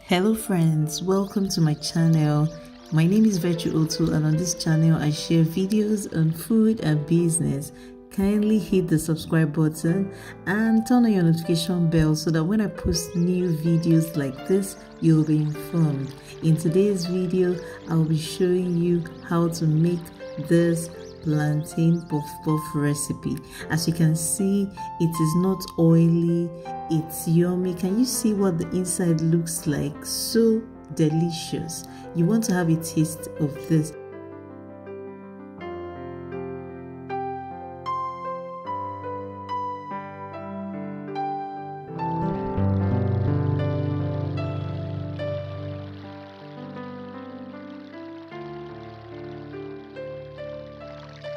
Hello friends, welcome to my channel. My name is Virtue Otto, and on this channel I share videos on food and business. Kindly hit the subscribe button and turn on your notification bell so that when I post new videos like this, you'll be informed. In today's video, I'll be showing you how to make this plantain puff puff recipe. As you can see, it is not oily, it's yummy. Can you see what the inside looks like? So delicious. You want to have a taste of this.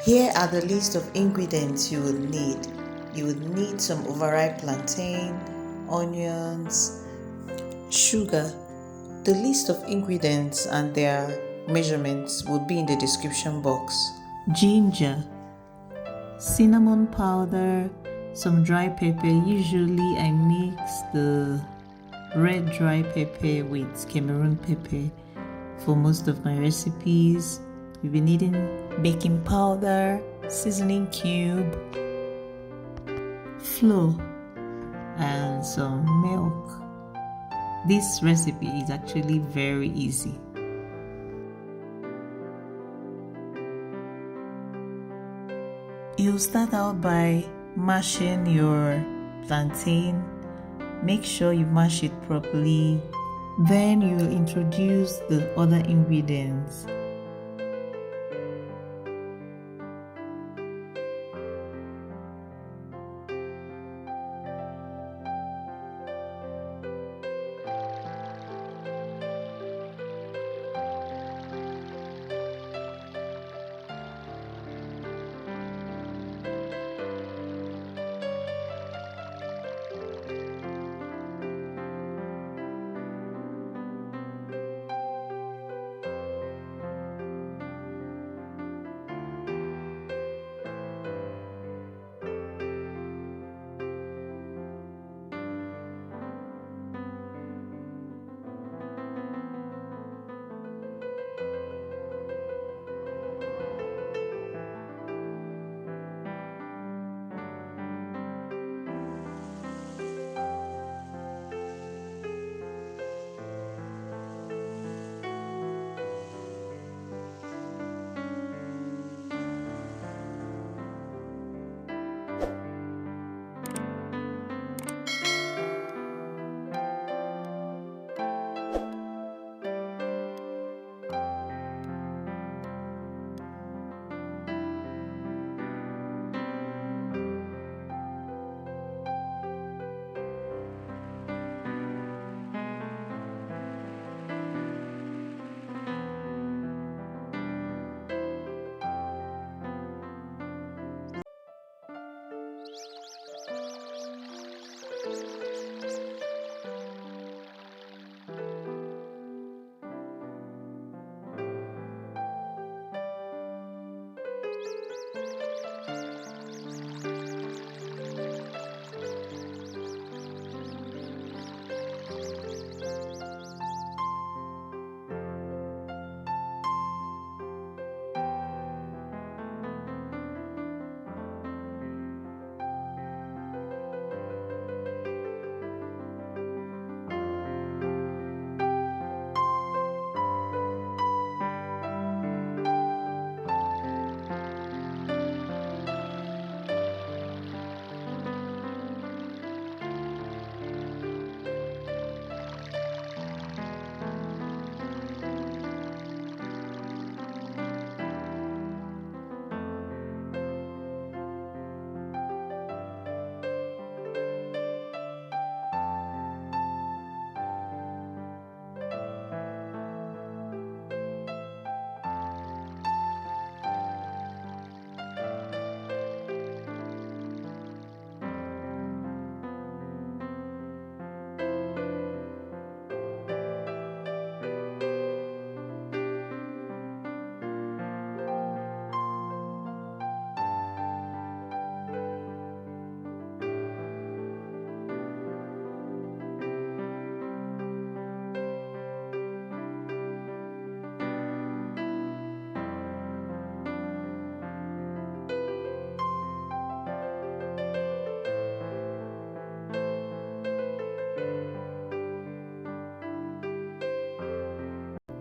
Here are the list of ingredients you would need. You would need some overripe plantain, onions, sugar. The list of ingredients and their measurements will be in the description box. Ginger, cinnamon powder, some dry pepper. Usually I mix the red dry pepper with Cameroon pepper for most of my recipes. You'll be needing baking powder, seasoning cube, flour, and some milk. This recipe is actually very easy. You'll start out by mashing your plantain. Make sure you mash it properly. Then you'll introduce the other ingredients.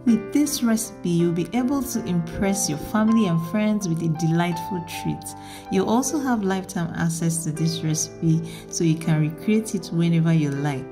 With this recipe, you'll be able to impress your family and friends with a delightful treat. You'll also have lifetime access to this recipe, so you can recreate it whenever you like.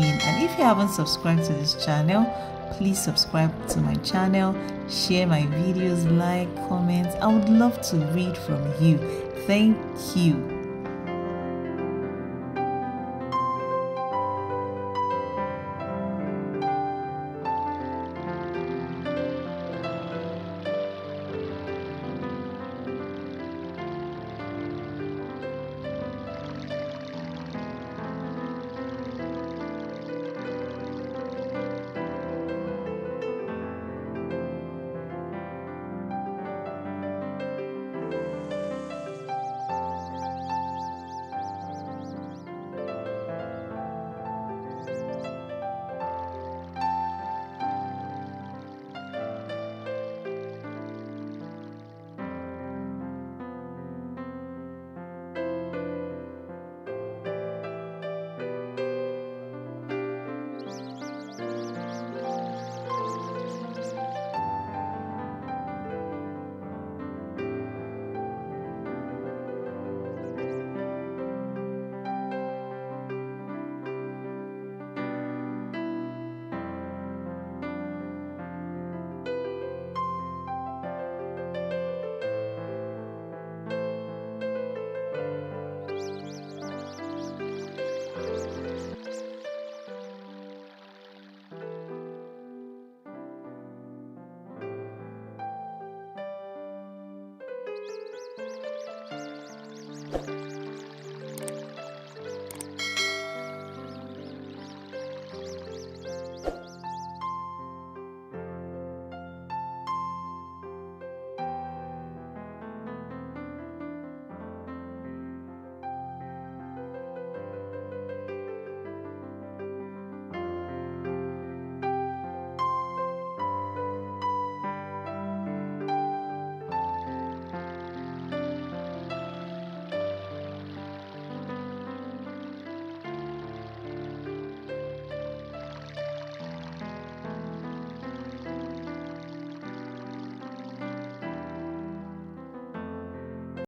And if you haven't subscribed to this channel, please subscribe to my channel, share my videos, like, comment. I would love to read from you. Thank you.